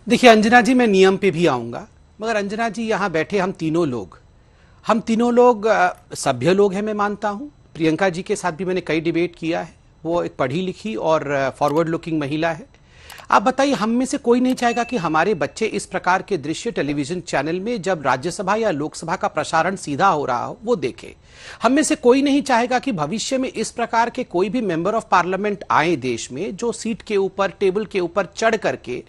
देखिए अंजना जी, मैं नियम पे भी आऊंगा, मगर अंजना जी यहाँ बैठे हम तीनों लोग सभ्य लोग हैं, मैं मानता हूँ। प्रियंका जी के साथ भी मैंने कई डिबेट किया है, वो एक पढ़ी लिखी और फॉरवर्ड लुकिंग महिला है। आप बताइए, हम में से कोई नहीं चाहेगा कि हमारे बच्चे इस प्रकार के दृश्य टेलीविजन चैनल में जब राज्यसभा या लोकसभा का प्रसारण सीधा हो रहा हो वो देखे। हम में से कोई नहीं चाहेगा कि भविष्य में इस प्रकार के कोई भी मेंबर ऑफ पार्लियामेंट आए देश में जो सीट के ऊपर, टेबल के ऊपर चढ़ करके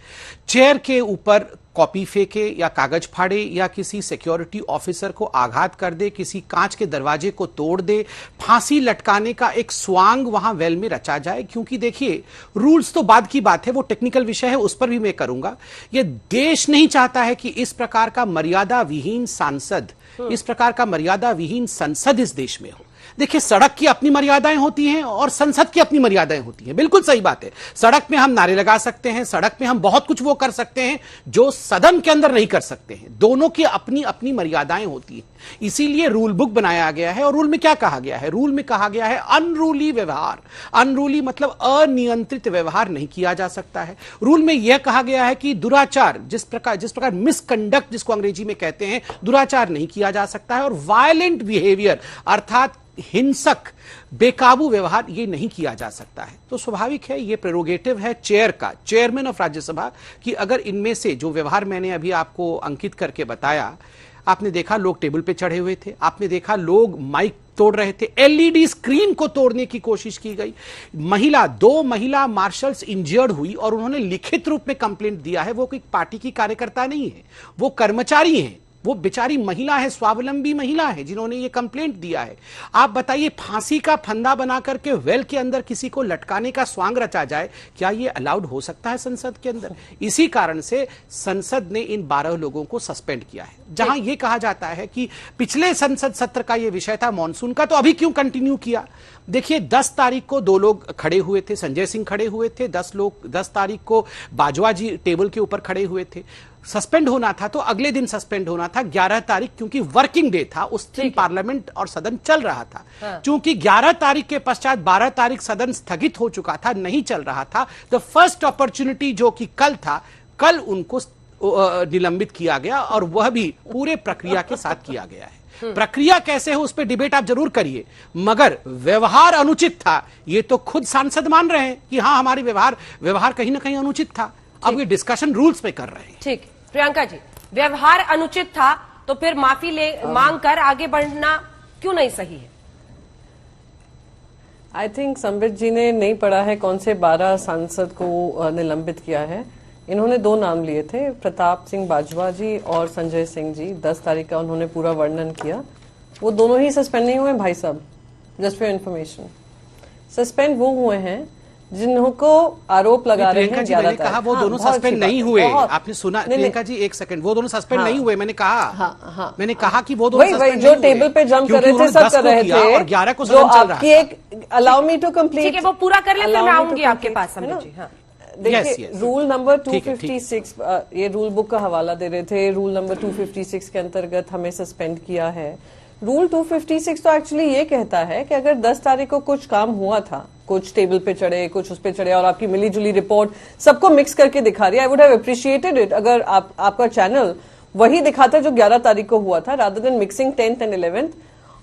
चेयर के ऊपर कॉपी फेंके या कागज फाड़े या किसी सिक्योरिटी ऑफिसर को आघात कर दे, किसी कांच के दरवाजे को तोड़ दे, फांसी लटकाने का एक स्वांग वहां वेल में रचा जाए। क्योंकि देखिए, रूल्स तो बाद की बात है, वो टेक्निकल विषय है, उस पर भी मैं करूंगा। ये देश नहीं चाहता है कि इस प्रकार का मर्यादा विहीन सांसद, इस प्रकार का मर्यादा विहीन संसद इस देश में हो। देखिए, सड़क की अपनी मर्यादाएं होती हैं और संसद की अपनी मर्यादाएं होती हैं, बिल्कुल सही बात है। सड़क में हम नारे लगा सकते हैं, सड़क में हम बहुत कुछ वो कर सकते हैं जो सदन के अंदर नहीं कर सकते हैं। दोनों की अपनी अपनी मर्यादाएं होती हैं। इसीलिए रूल बुक बनाया गया है। और रूल में क्या कहा गया है? रूल में कहा गया है अनरूली व्यवहार। अनरूली मतलब अनियंत्रित व्यवहार नहीं किया जा सकता है। रूल में यह कहा गया है कि दुराचार, जिस प्रकार मिसकंडक्ट जिसको अंग्रेजी में कहते हैं, दुराचार नहीं किया जा सकता है। और वायलेंट बिहेवियर अर्थात हिंसक, बेकाबू व्यवहार ये नहीं किया जा सकता है। तो स्वाभाविक है, ये प्रेरोगेटिव है चेयर का, चेयरमैन ऑफ राज्यसभा, कि अगर इनमें से जो व्यवहार मैंने अभी आपको अंकित करके बताया, आपने देखा लोग टेबल पे चढ़े हुए थे, आपने देखा लोग माइक तोड़ रहे थे, एलईडी स्क्रीन को तोड़ने की कोशिश की गई, दो महिला मार्शल्स इंजर्ड हुई और उन्होंने लिखित रूप में कंप्लेंट दिया है। वो कोई पार्टी की कार्यकर्ता नहीं है, वो कर्मचारी हैं, वो बेचारी महिला है, स्वावलंबी महिला है जिन्होंने ये कंप्लेंट दिया है। आप बताइए, फांसी का फंदा बना करके वेल के अंदर किसी को लटकाने का स्वांग रचा जाए, क्या ये अलाउड हो सकता है संसद के अंदर? इसी कारण से संसद ने इन 12 लोगों को सस्पेंड किया है। जहां ये कहा जाता है कि पिछले संसद सत्र का ये विषय था मॉनसून का, तो अभी क्यों कंटिन्यू किया? देखिए, 10 तारीख को 2 लोग खड़े हुए थे, संजय सिंह खड़े हुए थे, 10 तारीख को बाजवा जी टेबल के ऊपर खड़े हुए थे। सस्पेंड होना था तो अगले दिन सस्पेंड होना था, 11 तारीख, क्योंकि वर्किंग डे था, उस दिन पार्लियामेंट और सदन चल रहा था। क्योंकि 11 तारीख के पश्चात 12 तारीख सदन स्थगित हो चुका था, नहीं चल रहा था, द फर्स्ट अपॉर्चुनिटी जो कि कल था, कल उनको निलंबित किया गया और वह भी पूरे प्रक्रिया के साथ किया गया है। प्रक्रिया कैसे हो उस पर डिबेट आप जरूर करिए, मगर व्यवहार अनुचित था, ये तो खुद सांसद मान रहे हैं कि हाँ, हमारी व्यवहार कहीं ना कहीं अनुचित था। अब ये डिस्कशन रूल्स पे कर रहे हैं। ठीक, प्रियंका जी, व्यवहार अनुचित था तो फिर माफी मांग कर आगे बढ़ना क्यों नहीं सही है? आई थिंक संबित जी ने नहीं पढ़ा है कौन से 12 सांसद को निलंबित किया है। इन्होंने 2 नाम लिए थे, प्रताप सिंह बाजवा जी और संजय सिंह जी। 10 तारीख का उन्होंने पूरा वर्णन किया। वो दोनों ही सस्पेंड नहीं हुए भाई साहब, जस्ट फॉर इन्फॉर्मेशन। सस्पेंड वो हुए हैं जिनको आरोप लगा रहे हैं। मैंने कहा वो दोनों सस्पेंड नहीं हुए। आपने सुना प्रियंका जी, एक सेकंड, वो दोनों सस्पेंड नहीं हुए। मैंने कहा मैंने कहा कि वो दोनों वही जो टेबल पे जंप कर रहे थे, सब कर रहे थे, और 11 को जो आपकी एक अलाउ मी टू कंप्लीट, ठीक है, वो पूरा कर ले, फिर मैं आऊंगी आपके पास। समझ जी, हाँ। देखिए, रूल नंबर 256, ये रूल बुक का हवाला दे रहे थे। रूल नंबर 256 के अंतर्गत हमें सस्पेंड किया है। रूल 256 तो एक्चुअली ये कहता है कि अगर 10 तारीख को कुछ काम हुआ था, कुछ टेबल पे चढ़े, कुछ उस पे चढ़े, और आपकी मिली जुली रिपोर्ट सबको मिक्स करके दिखा रही है, I would have appreciated it अगर आपका चैनल वही दिखाता जो 11 तारीख को हुआ था, rather than mixing 10th and 11th।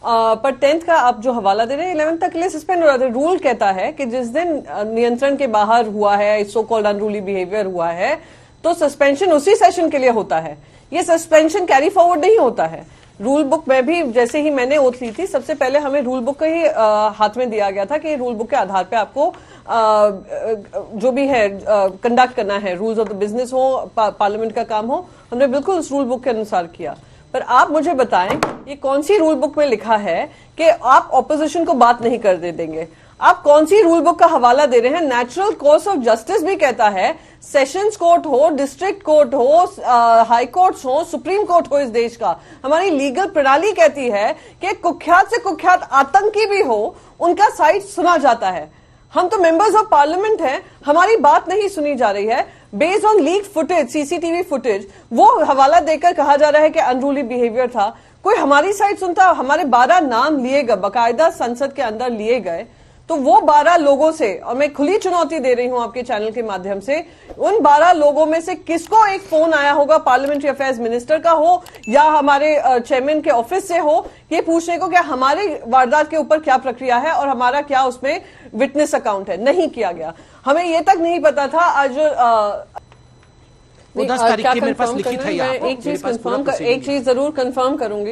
पर 10th का आप जो हवाला दे रहे हैं, 11th तक के लिए सस्पेंड हो रहा था। रूल कहता है कि जिस दिन नियंत्रण के बाहर हुआ है, सो कॉल्ड अनरूली बिहेवियर हुआ है, तो सस्पेंशन उसी सेशन के लिए होता है। ये सस्पेंशन कैरी फॉरवर्ड नहीं होता है। रूल बुक में भी जैसे ही मैंने ओथ ली थी, सबसे पहले हमें रूल बुक का ही हाथ में दिया गया था कि रूल बुक के आधार पे आपको जो भी है कंडक्ट करना है, रूल्स ऑफ द बिजनेस हो, पार्लियामेंट का काम हो, हमने बिल्कुल उस रूल बुक के अनुसार किया। पर आप मुझे बताएं, ये कौन सी रूल बुक में लिखा है कि आप ऑपोजिशन को बात नहीं कर देंगे? आप कौन सी रूल बुक का हवाला दे रहे हैं? नेचुरल कोर्स ऑफ जस्टिस भी कहता है, सेशंस कोर्ट हो, डिस्ट्रिक्ट कोर्ट हो, हाई कोर्ट्स हो, सुप्रीम कोर्ट हो, इस देश का हमारी लीगल प्रणाली कहती है कि कुख्यात से कुख्यात आतंकी भी हो, उनका साइड सुना जाता है। हम तो मेंबर्स ऑफ पार्लियामेंट हैं, हमारी बात नहीं सुनी जा रही है। Based on leak footage, CCTV footage, वो हवाला देकर कहा जा रहा है कि अनरूली बिहेवियर था। कोई हमारी साइड सुनता? हमारे 12 नाम लिए गए, बाकायदा संसद के अंदर लिए गए, तो वो 12 लोगों से, और मैं खुली चुनौती दे रही हूं आपके चैनल के माध्यम से, उन 12 लोगों में से किसको एक फोन आया होगा पार्लियामेंट्री अफेयर्स मिनिस्टर का हो या हमारे चेयरमैन के ऑफिस से हो, ये पूछने को क्या हमारी वारदात के ऊपर क्या प्रक्रिया है और हमारा क्या उसमें विटनेस अकाउंट है। नहीं किया गया। हमें ये तक नहीं पता था आज जो 10 तारीख की मेरे पास लिखी था। एक चीज जरूर कंफर्म करूंगी,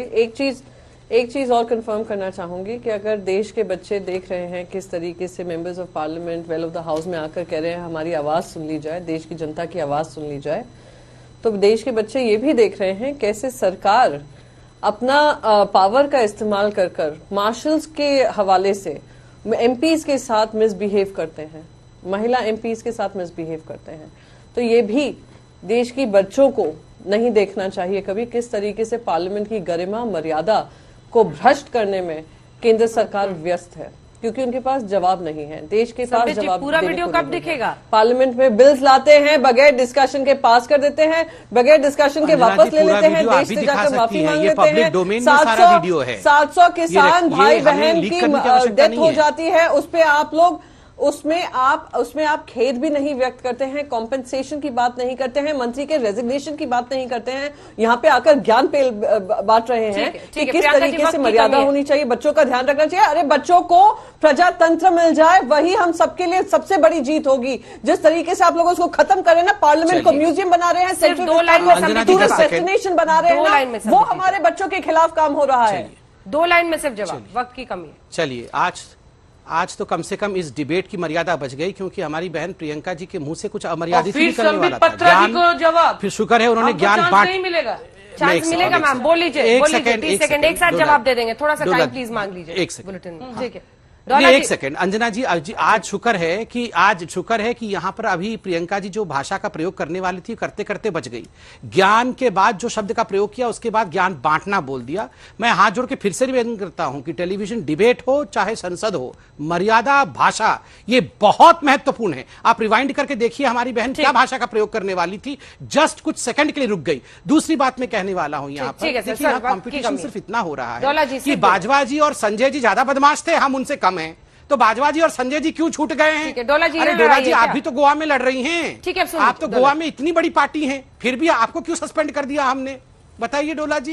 एक चीज और कंफर्म करना चाहूंगी कि अगर देश के बच्चे देख रहे हैं किस तरीके से members of parliament well of the house में आकर कह रहे हैं हमारी आवाज सुन ली जाए, देश की जनता की आवाज सुन ली जाए, तो देश के बच्चे ये भी देख रहे हैं कैसे सरकार अपना पावर का इस्तेमाल कर कर मार्शल्स के हवाले से एमपीज के साथ मिसबिहेव करते हैं, महिला एमपीज के साथ मिसबिहेव करते हैं। तो ये भी देश की बच्चों को नहीं देखना चाहिए कभी किस तरीके से पार्लियामेंट की गरिमा मर्यादा को भ्रष्ट करने में केंद्र सरकार व्यस्त है, क्योंकि उनके पास जवाब नहीं है। देश के पास जवाब पूरा वीडियो कब दिखेगा? पार्लियामेंट में बिल्स लाते हैं, बगैर डिस्कशन के पास कर देते हैं, बगैर डिस्कशन के वापस ले लेते हैं, देश से जाकर माफी मांग लेते हैं। 700 किसान भाई बहन की डेथ हो जाती है, उस पे आप लोग उसमें आप खेद भी नहीं व्यक्त करते हैं, कॉम्पेंसेशन की बात नहीं करते हैं, मंत्री के रेजिग्नेशन की बात नहीं करते हैं, यहाँ पे आकर ज्ञान पेल बांट रहे हैं कि किस तरीके से मर्यादा होनी चाहिए, बच्चों का ध्यान रखना चाहिए। अरे बच्चों को प्रजातंत्र मिल जाए, वही हम सबके लिए सबसे बड़ी जीत होगी। जिस तरीके से आप लोग उसको खत्म करें ना, पार्लियामेंट को म्यूजियम बना रहे हैं, डेस्टिनेशन बना रहे हैं, वो हमारे बच्चों के खिलाफ काम हो रहा है। 2 लाइन में सिर्फ जवाब, वक्त की कमी है। चलिए आज तो कम से कम इस डिबेट की मर्यादा बच गई, क्योंकि हमारी बहन प्रियंका जी के मुंह से कुछ अमर्यादित निकलने वाला था। ज्ञान जवाब फिर शुक्र है उन्होंने ज्ञान बांट नहीं मिलेगा, चांस मिलेगा मैम, बोल लीजिए 30 सेकंड एक साथ जवाब दे देंगे, थोड़ा सा टाइम प्लीज मांग लीजिए। एक सेकंड बुलेटिन ठीक है। एक सेकंड अंजना जी, आज शुक्र है कि यहाँ पर अभी प्रियंका जी जो भाषा का प्रयोग करने वाली थी करते करते बच गई। ज्ञान के बाद जो शब्द का प्रयोग किया उसके बाद ज्ञान बांटना बोल दिया। मैं हाथ जोड़ के फिर से निवेदन करता हूं कि टेलीविजन डिबेट हो चाहे संसद हो, मर्यादा भाषा ये बहुत महत्वपूर्ण है। आप रिवाइंड करके देखिए हमारी बहन क्या भाषा का प्रयोग करने वाली थी, जस्ट कुछ सेकंड के लिए रुक गई। दूसरी बात मैं कहने वाला हूं यहाँ पर, देखिए यहाँ कॉम्पिटिशन सिर्फ इतना हो रहा है कि बाजवा जी और संजय जी ज्यादा बदमाश थे, हम उनसे कम हैं, तो बाजवा जी और संजय जी क्यों छूट गए हैं? डोला जी, अरे डोला जी, आप भी तो गोवा में लड़ रही हैं। ठीक है, आप तो गोवा में इतनी बड़ी पार्टी हैं, फिर भी आपको क्यों सस्पेंड कर दिया हमने? बताइए डोला जी।